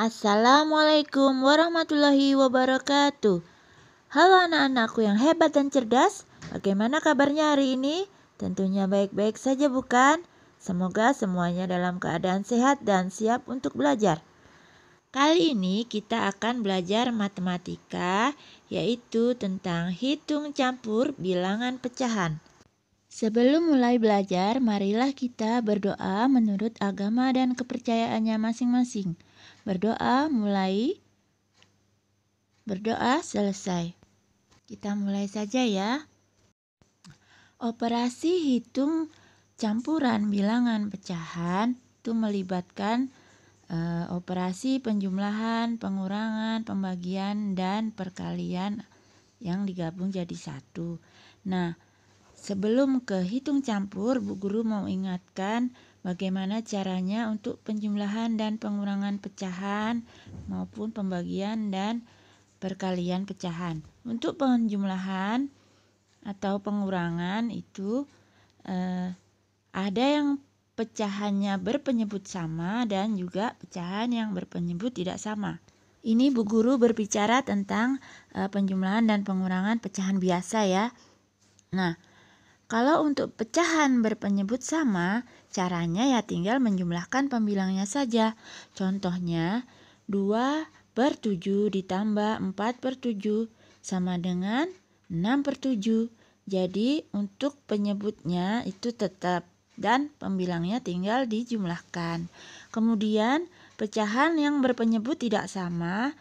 Assalamualaikum warahmatullahi wabarakatuh. Halo anak-anakku yang hebat dan cerdas. Bagaimana kabarnya hari ini? Tentunya baik-baik saja bukan? Semoga semuanya dalam keadaan sehat dan siap untuk belajar. Kali ini kita akan belajar matematika, yaitu tentang hitung campur bilangan pecahan. Sebelum mulai belajar, marilah kita berdoa menurut agama dan kepercayaannya masing-masing. Berdoa mulai, berdoa selesai. Kita mulai saja ya. Operasi hitung campuran bilangan pecahan itu melibatkan operasi penjumlahan, pengurangan, pembagian, dan perkalian yang digabung jadi satu. Nah, sebelum ke hitung campur, Bu Guru mau ingatkan bagaimana caranya untuk penjumlahan dan pengurangan pecahan maupun pembagian dan perkalian pecahan. Untuk penjumlahan atau pengurangan itu ada yang pecahannya berpenyebut sama dan juga pecahan yang berpenyebut tidak sama. Ini Bu Guru berbicara tentang penjumlahan dan pengurangan pecahan biasa ya. Nah, kalau untuk pecahan berpenyebut sama, caranya ya tinggal menjumlahkan pembilangnya saja. Contohnya 2/7 ditambah 4/7 sama dengan 6/7. Jadi untuk penyebutnya itu tetap dan pembilangnya tinggal dijumlahkan. Kemudian pecahan yang berpenyebut tidak sama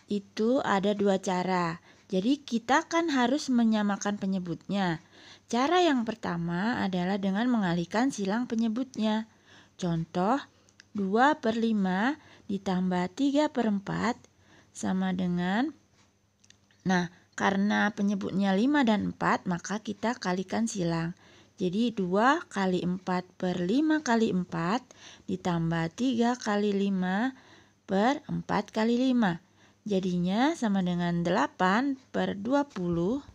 itu ada dua cara. Jadi kita kan harus menyamakan penyebutnya. Cara yang pertama adalah dengan mengalihkan silang penyebutnya. Contoh 2/5 ditambah 3/4 sama dengan, nah karena penyebutnya 5 dan 4 maka kita kalikan silang. Jadi 2 kali 4/5 kali 4 ditambah 3 kali 5 per 4 kali 5. Jadinya sama dengan 8/20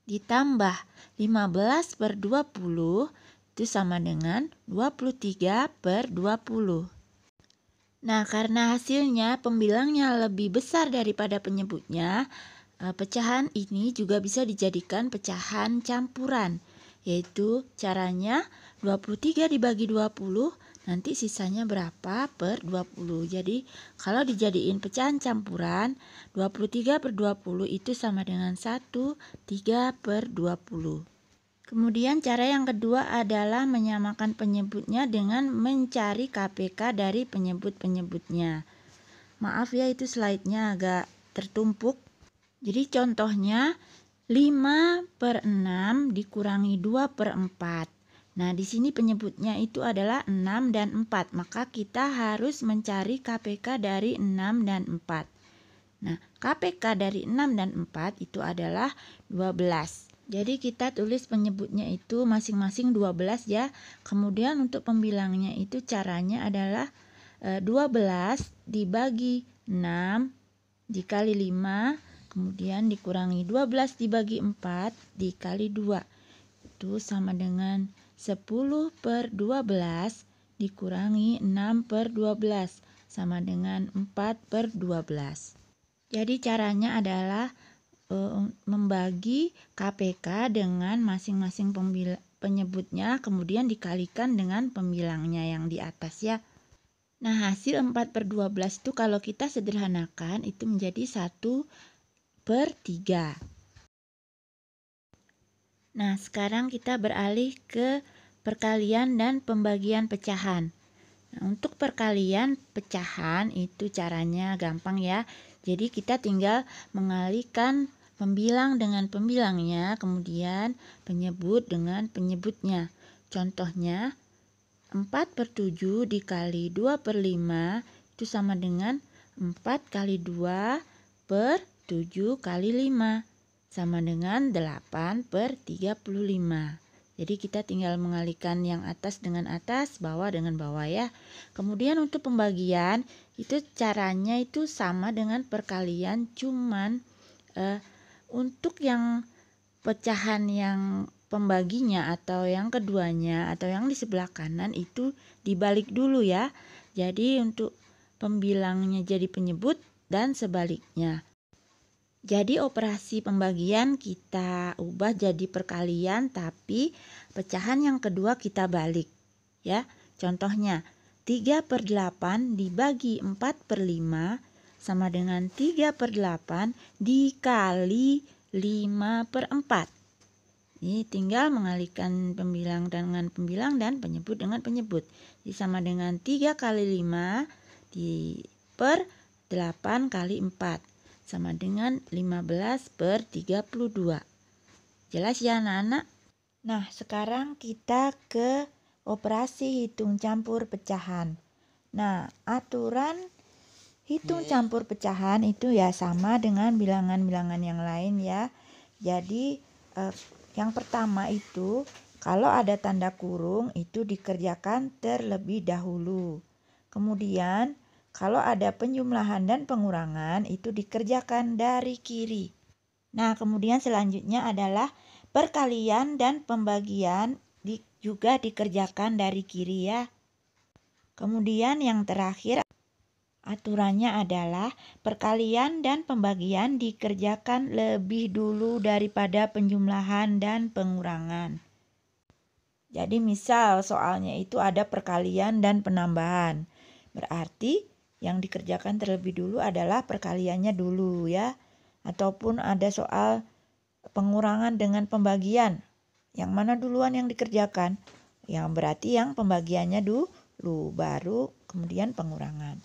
ditambah 15/20 itu sama dengan 23/20. Nah, karena hasilnya pembilangnya lebih besar daripada penyebutnya, pecahan ini juga bisa dijadikan pecahan campuran, yaitu caranya 23 dibagi 20, nanti sisanya berapa per 20. Jadi kalau dijadiin pecahan campuran, 23/20 itu sama dengan 3/20. Kemudian cara yang kedua adalah menyamakan penyebutnya dengan mencari KPK dari penyebut-penyebutnya. Maaf ya, itu slide-nya agak tertumpuk. Jadi contohnya 5/6 dikurangi 2/4. Nah, di sini penyebutnya itu adalah 6 dan 4. Maka kita harus mencari KPK dari 6 dan 4. Nah, KPK dari 6 dan 4 itu adalah 12. Jadi kita tulis penyebutnya itu masing-masing 12 ya. Kemudian untuk pembilangnya itu caranya adalah 12 dibagi 6 dikali 5, kemudian dikurangi 12 dibagi 4 dikali 2. Itu sama dengan 10/12 dikurangi 6/12 sama dengan 4/12. Jadi caranya adalah membagi KPK dengan masing-masing penyebutnya, kemudian dikalikan dengan pembilangnya yang di atas ya. Nah, hasil 4/12 itu kalau kita sederhanakan itu menjadi 1/3. Nah, sekarang kita beralih ke perkalian dan pembagian pecahan. Nah, untuk perkalian pecahan itu caranya gampang ya. Jadi kita tinggal mengalihkan pembilang dengan pembilangnya, kemudian penyebut dengan penyebutnya. Contohnya 4/7 dikali 2/5 itu sama dengan 4 kali 2 per 7 kali 5 sama dengan 8/35. Jadi kita tinggal mengalihkan yang atas dengan atas, bawah dengan bawah ya. Kemudian untuk pembagian itu caranya itu sama dengan perkalian, cuman untuk yang pecahan yang pembaginya atau yang keduanya atau yang di sebelah kanan itu dibalik dulu ya. Jadi untuk pembilangnya jadi penyebut dan sebaliknya. Jadi operasi pembagian kita ubah jadi perkalian, tapi pecahan yang kedua kita balik. Ya, contohnya 3/8 dibagi 4/5 sama dengan 3/8 dikali 5/4. Ini tinggal mengalihkan pembilang dengan pembilang dan penyebut dengan penyebut. Jadi sama dengan 3 kali 5 per 8 kali 4. Sama dengan 15/32. Jelas ya anak-anak? Nah, sekarang kita ke operasi hitung campur pecahan. Nah, aturan hitung campur pecahan itu ya sama dengan bilangan-bilangan yang lain ya. Jadi, yang pertama itu kalau ada tanda kurung itu dikerjakan terlebih dahulu. Kemudian, kalau ada penjumlahan dan pengurangan itu dikerjakan dari kiri. Nah, kemudian selanjutnya adalah perkalian dan pembagian juga dikerjakan dari kiri ya. Kemudian yang terakhir aturannya adalah perkalian dan pembagian dikerjakan lebih dulu daripada penjumlahan dan pengurangan. Jadi misal soalnya itu ada perkalian dan penambahan. Berarti yang dikerjakan terlebih dulu adalah perkaliannya dulu ya. Ataupun ada soal pengurangan dengan pembagian. Yang mana duluan yang dikerjakan? Yang berarti yang pembagiannya dulu, baru kemudian pengurangan.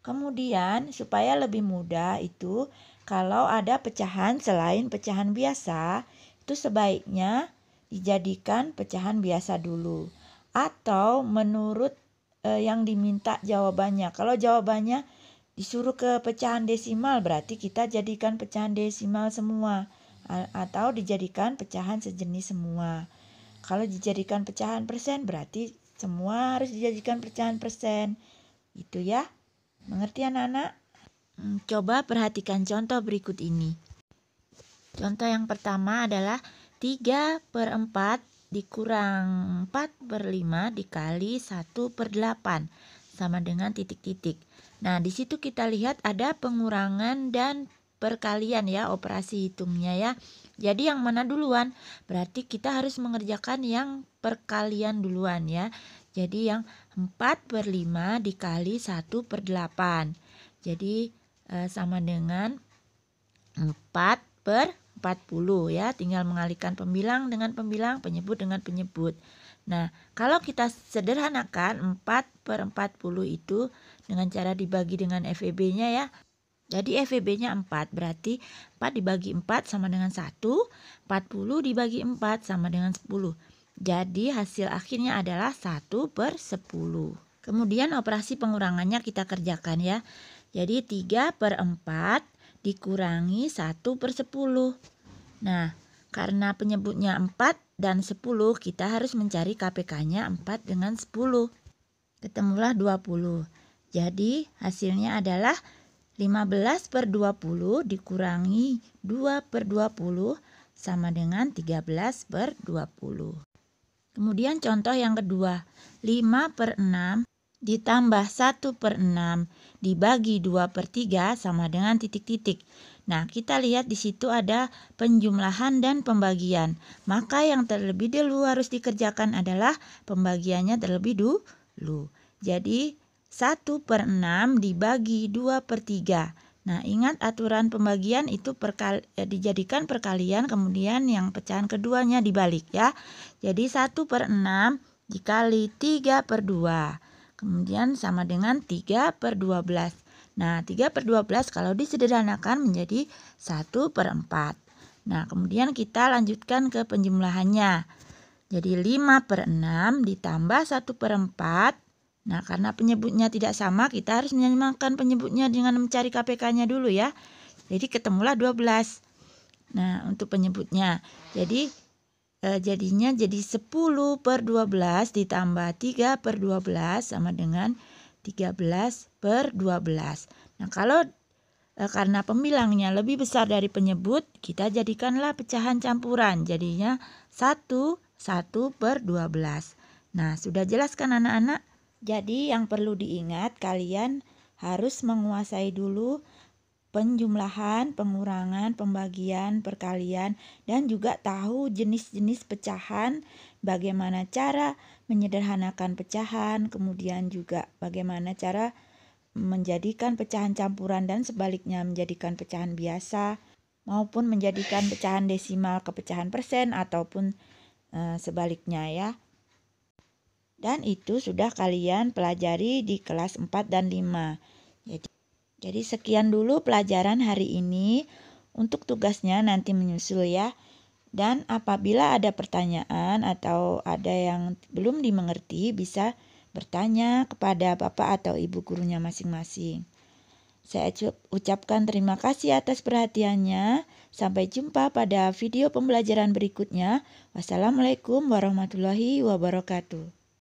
Kemudian supaya lebih mudah itu kalau ada pecahan selain pecahan biasa, itu sebaiknya dijadikan pecahan biasa dulu. Atau menurut yang diminta jawabannya. Kalau jawabannya disuruh ke pecahan desimal, berarti kita jadikan pecahan desimal semua. Atau dijadikan pecahan sejenis semua. Kalau dijadikan pecahan persen, berarti semua harus dijadikan pecahan persen. Itu ya. Mengerti anak-anak? Coba perhatikan contoh berikut ini. Contoh yang pertama adalah 3/4 dikurang 4/5 dikali 1/8 sama dengan titik-titik. Nah, di situ kita lihat ada pengurangan dan perkalian ya, operasi hitungnya ya. Jadi yang mana duluan? Berarti kita harus mengerjakan yang perkalian duluan ya. Jadi yang 4/5 dikali 1/8. Jadi sama dengan 4/40 ya. Tinggal mengalihkan pembilang dengan pembilang, penyebut dengan penyebut. Nah, kalau kita sederhanakan 4/40 itu dengan cara dibagi dengan FEB-nya ya. Jadi FEB-nya 4, berarti 4 dibagi 4 sama dengan 1, 40 dibagi 4 sama dengan 10. Jadi hasil akhirnya adalah 1/10. Kemudian operasi pengurangannya kita kerjakan ya. Jadi 3/4 dikurangi 1/10. Nah, karena penyebutnya 4 dan 10, kita harus mencari KPK-nya 4 dengan 10. Ketemulah 20. Jadi hasilnya adalah 15/20 dikurangi 2/20 sama dengan 13/20. Kemudian contoh yang kedua, 5/6 ditambah 1/6 dibagi 2/3 sama dengan titik-titik. Nah, kita lihat di situ ada penjumlahan dan pembagian. Maka yang terlebih dulu harus dikerjakan adalah pembagiannya terlebih dulu. Jadi 1/6 dibagi 2/3. Nah, ingat aturan pembagian itu dijadikan perkalian, kemudian yang pecahan keduanya dibalik ya. Jadi 1/6 dikali 3/2. Kemudian sama dengan 3/12. Nah, 3/12 kalau disederhanakan menjadi 1/4. Nah, kemudian kita lanjutkan ke penjumlahannya. Jadi 5/6 ditambah 1/4. Nah, karena penyebutnya tidak sama, kita harus menyamakan penyebutnya dengan mencari KPK-nya dulu ya. Jadi ketemulah 12. Nah, untuk penyebutnya. Jadi jadinya jadi 10/12 ditambah 3/12 sama dengan 13/12. Nah, kalau karena pembilangnya lebih besar dari penyebut, kita jadikanlah pecahan campuran. Jadinya 1/12. Nah, sudah jelas kan anak-anak? Jadi yang perlu diingat, kalian harus menguasai dulu penjumlahan, pengurangan, pembagian, perkalian, dan juga tahu jenis-jenis pecahan, bagaimana cara menyederhanakan pecahan, kemudian juga bagaimana cara menjadikan pecahan campuran dan sebaliknya menjadikan pecahan biasa, maupun menjadikan pecahan desimal ke pecahan persen ataupun sebaliknya ya. Dan itu sudah kalian pelajari di kelas 4 dan 5. Jadi sekian dulu pelajaran hari ini. Untuk tugasnya nanti menyusul ya. Dan apabila ada pertanyaan atau ada yang belum dimengerti, bisa bertanya kepada Bapak atau Ibu gurunya masing-masing. Saya ucapkan terima kasih atas perhatiannya. Sampai jumpa pada video pembelajaran berikutnya. Wassalamualaikum warahmatullahi wabarakatuh.